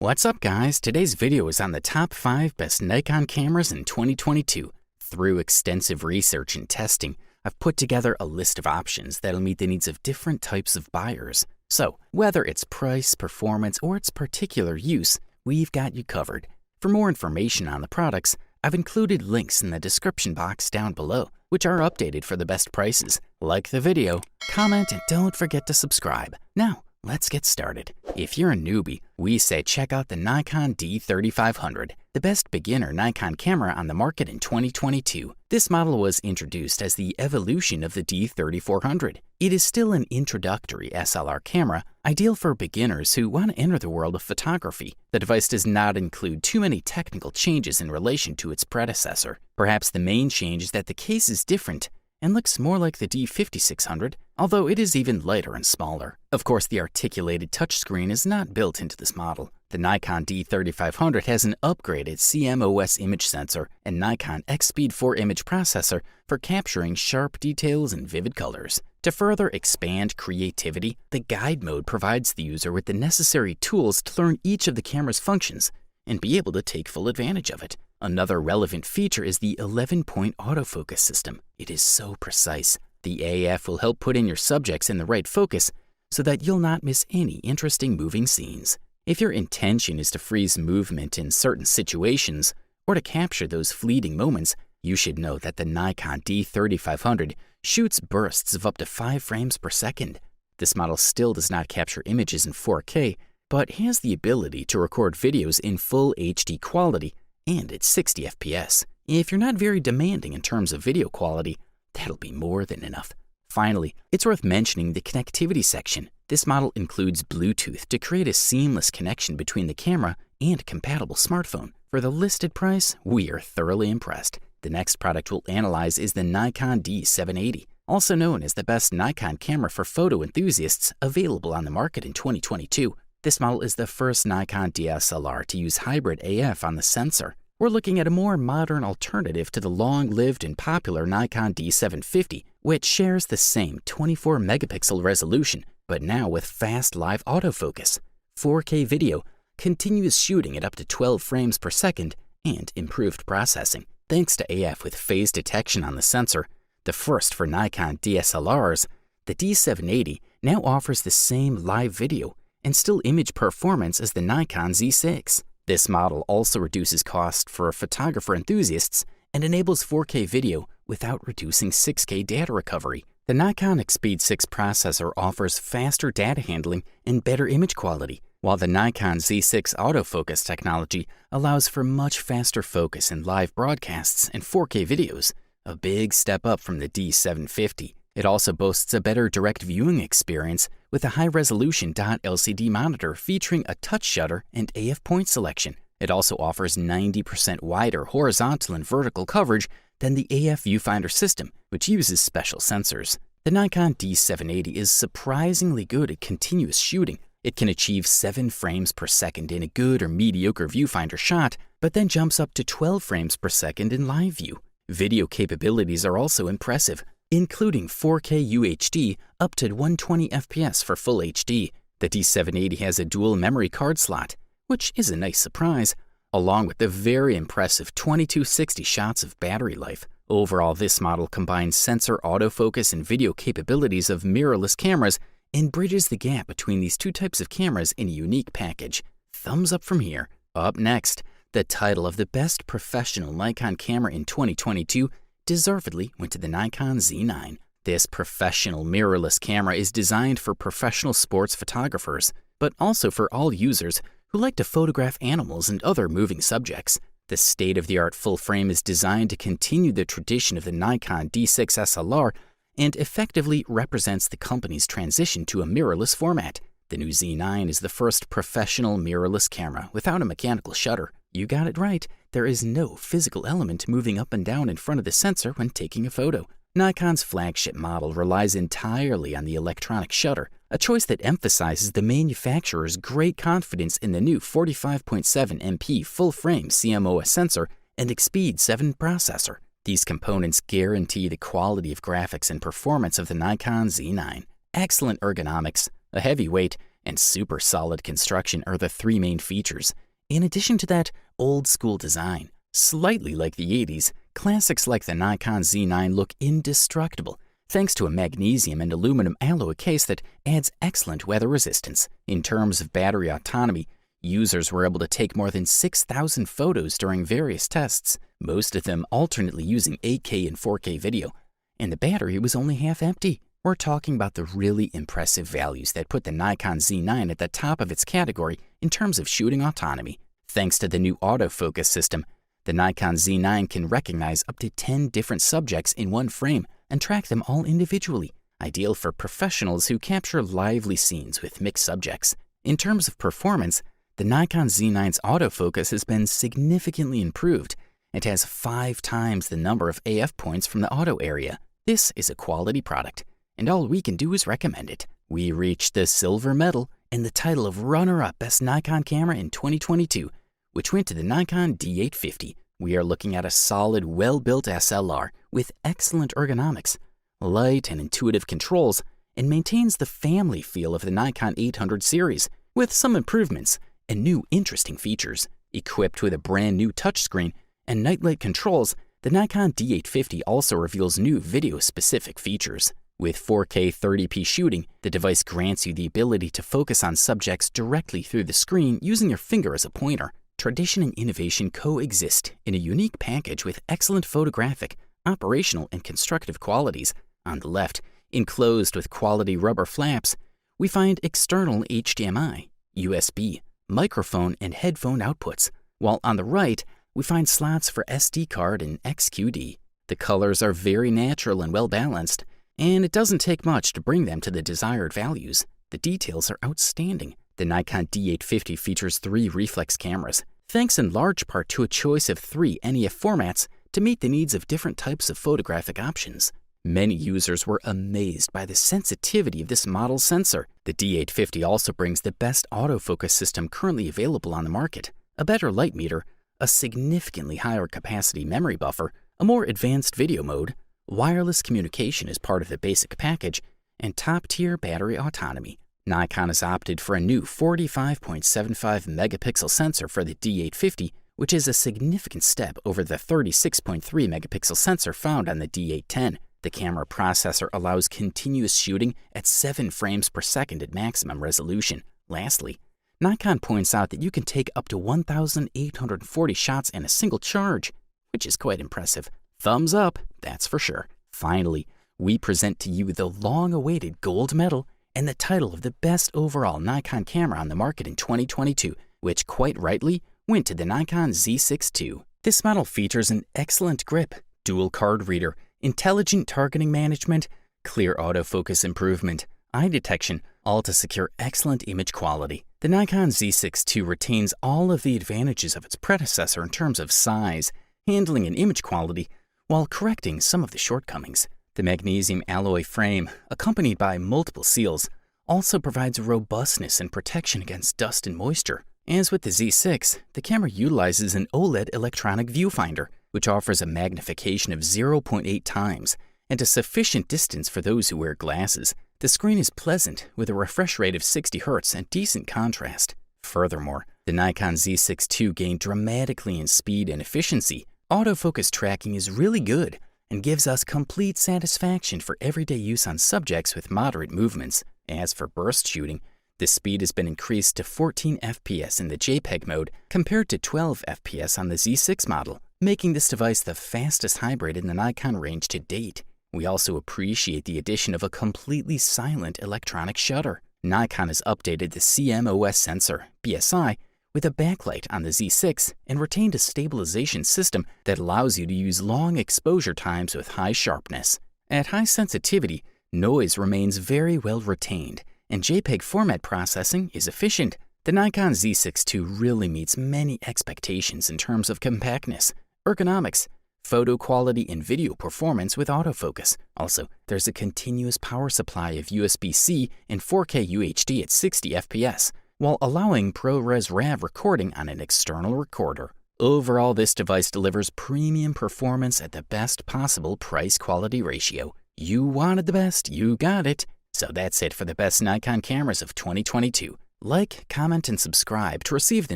What's up guys, today's video is on the top 5 best Nikon cameras in 2022. Through extensive research and testing, I've put together a list of options that'll meet the needs of different types of buyers. So, whether it's price, performance, or its particular use, we've got you covered. For more information on the products, I've included links in the description box down below, which are updated for the best prices. Like the video, comment, and don't forget to subscribe. Now, let's get started. If you're a newbie, we say check out the Nikon D3500, the best beginner Nikon camera on the market in 2022. This model was introduced as the evolution of the D3400. It is still an introductory SLR camera, ideal for beginners who want to enter the world of photography. The device does not include too many technical changes in relation to its predecessor. Perhaps the main change is that the case is different and looks more like the D5600, although it is even lighter and smaller. Of course, the articulated touchscreen is not built into this model. The Nikon D3500 has an upgraded CMOS image sensor and Nikon X-Speed 4 image processor for capturing sharp details and vivid colors. To further expand creativity, the guide mode provides the user with the necessary tools to learn each of the camera's functions and be able to take full advantage of it. Another relevant feature is the 11-point autofocus system. It is so precise. The AF will help put in your subjects in the right focus so that you'll not miss any interesting moving scenes. If your intention is to freeze movement in certain situations or to capture those fleeting moments, you should know that the Nikon D3500 shoots bursts of up to 5 frames per second. This model still does not capture images in 4K, but has the ability to record videos in full HD quality and at 60 FPS. If you're not very demanding in terms of video quality, that'll be more than enough. Finally, it's worth mentioning the connectivity section. This model includes Bluetooth to create a seamless connection between the camera and compatible smartphone. For the listed price, we are thoroughly impressed. The next product we'll analyze is the Nikon D780, also known as the best Nikon camera for photo enthusiasts available on the market in 2022. This model is the first Nikon DSLR to use hybrid AF on the sensor. We're looking at a more modern alternative to the long-lived and popular Nikon D750, which shares the same 24 megapixel resolution, but now with fast live autofocus, 4K video, continuous shooting at up to 12 frames per second, and improved processing. Thanks to AF with phase detection on the sensor, the first for Nikon DSLRs, the D780 now offers the same live video and still image performance as the Nikon Z6. This model also reduces cost for photographer enthusiasts and enables 4K video without reducing 6K data recovery. The Nikon X-Speed 6 processor offers faster data handling and better image quality, while the Nikon Z6 autofocus technology allows for much faster focus in live broadcasts and 4K videos, a big step up from the D750. It also boasts a better direct viewing experience with a high-resolution LCD monitor featuring a touch shutter and AF point selection. It also offers 90% wider horizontal and vertical coverage than the AF viewfinder system, which uses special sensors. The Nikon D780 is surprisingly good at continuous shooting. It can achieve 7 frames per second in a good or mediocre viewfinder shot, but then jumps up to 12 frames per second in live view. Video capabilities are also impressive, including 4K UHD up to 120 FPS for full HD. The D780 has a dual memory card slot, which is a nice surprise, along with the very impressive 2260 shots of battery life. Overall, this model combines sensor autofocus and video capabilities of mirrorless cameras and bridges the gap between these two types of cameras in a unique package. Thumbs up from here. Up next, the title of the best professional Nikon camera in 2022 deservedly went to the Nikon Z9. This professional mirrorless camera is designed for professional sports photographers, but also for all users who like to photograph animals and other moving subjects. The state-of-the-art full frame is designed to continue the tradition of the Nikon D6 SLR and effectively represents the company's transition to a mirrorless format. The new Z9 is the first professional mirrorless camera without a mechanical shutter. You got it right, there is no physical element moving up and down in front of the sensor when taking a photo. Nikon's flagship model relies entirely on the electronic shutter, a choice that emphasizes the manufacturer's great confidence in the new 45.7 MP full-frame CMOS sensor and X-Speed 7 processor. These components guarantee the quality of graphics and performance of the Nikon Z9. Excellent ergonomics, a heavy weight, and super solid construction are the three main features. In addition to that, old school design. Slightly like the 80s, classics like the Nikon Z9 look indestructible, thanks to a magnesium and aluminum alloy case that adds excellent weather resistance. In terms of battery autonomy, users were able to take more than 6,000 photos during various tests, most of them alternately using 8K and 4K video, and the battery was only half empty. We're talking about the really impressive values that put the Nikon Z9 at the top of its category in terms of shooting autonomy. Thanks to the new autofocus system, the Nikon Z9 can recognize up to 10 different subjects in one frame and track them all individually, ideal for professionals who capture lively scenes with mixed subjects. In terms of performance, the Nikon Z9's autofocus has been significantly improved. It has 5 times the number of AF points from the auto area. This is a quality product, and all we can do is recommend it. We reached the silver medal and the title of runner-up Best Nikon Camera in 2022, which went to the Nikon D850. We are looking at a solid, well-built SLR with excellent ergonomics, light and intuitive controls, and maintains the family feel of the Nikon 800 series with some improvements and new interesting features. Equipped with a brand new touchscreen and nightlight controls, the Nikon D850 also reveals new video-specific features. With 4K 30p shooting, the device grants you the ability to focus on subjects directly through the screen using your finger as a pointer. Tradition and innovation coexist in a unique package with excellent photographic, operational, and constructive qualities. On the left, enclosed with quality rubber flaps, we find external HDMI, USB, microphone, and headphone outputs, while on the right, we find slots for SD card and XQD. The colors are very natural and well-balanced, and it doesn't take much to bring them to the desired values. The details are outstanding. The Nikon D850 features 3 reflex cameras, thanks in large part to a choice of 3 NEF formats to meet the needs of different types of photographic options. Many users were amazed by the sensitivity of this model sensor. The D850 also brings the best autofocus system currently available on the market, a better light meter, a significantly higher capacity memory buffer, a more advanced video mode, wireless communication as part of the basic package, and top-tier battery autonomy. Nikon has opted for a new 45.75 megapixel sensor for the D850, which is a significant step over the 36.3 megapixel sensor found on the D810. The camera processor allows continuous shooting at 7 frames per second at maximum resolution. Lastly, Nikon points out that you can take up to 1,840 shots in a single charge, which is quite impressive. Thumbs up, that's for sure. Finally, we present to you the long-awaited gold medal and the title of the best overall Nikon camera on the market in 2022, which quite rightly went to the Nikon Z60. This model features an excellent grip, dual card reader, intelligent targeting management, clear autofocus improvement, eye detection, all to secure excellent image quality. The Nikon Z60 retains all of the advantages of its predecessor in terms of size, handling, and image quality, while correcting some of the shortcomings. The magnesium alloy frame, accompanied by multiple seals, also provides robustness and protection against dust and moisture. As with the Z6, the camera utilizes an OLED electronic viewfinder, which offers a magnification of 0.8 times and a sufficient distance for those who wear glasses. The screen is pleasant, with a refresh rate of 60 Hz and decent contrast. Furthermore, the Nikon Z6 II gained dramatically in speed and efficiency. Autofocus tracking is really good and gives us complete satisfaction for everyday use on subjects with moderate movements. As for burst shooting, the speed has been increased to 14 FPS in the JPEG mode compared to 12 FPS on the Z6 model, making this device the fastest hybrid in the Nikon range to date. We also appreciate the addition of a completely silent electronic shutter. Nikon has updated the CMOS sensor, BSI, with a backlight on the Z6 and retained a stabilization system that allows you to use long exposure times with high sharpness. At high sensitivity, noise remains very well retained, and JPEG format processing is efficient. The Nikon Z6 II really meets many expectations in terms of compactness, ergonomics, photo quality, and video performance with autofocus. Also, there's a continuous power supply of USB-C and 4K UHD at 60 FPS, while allowing ProRes RAW recording on an external recorder. Overall, this device delivers premium performance at the best possible price-quality ratio. You wanted the best, you got it. So that's it for the best Nikon cameras of 2022. Like, comment, and subscribe to receive the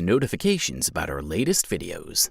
notifications about our latest videos.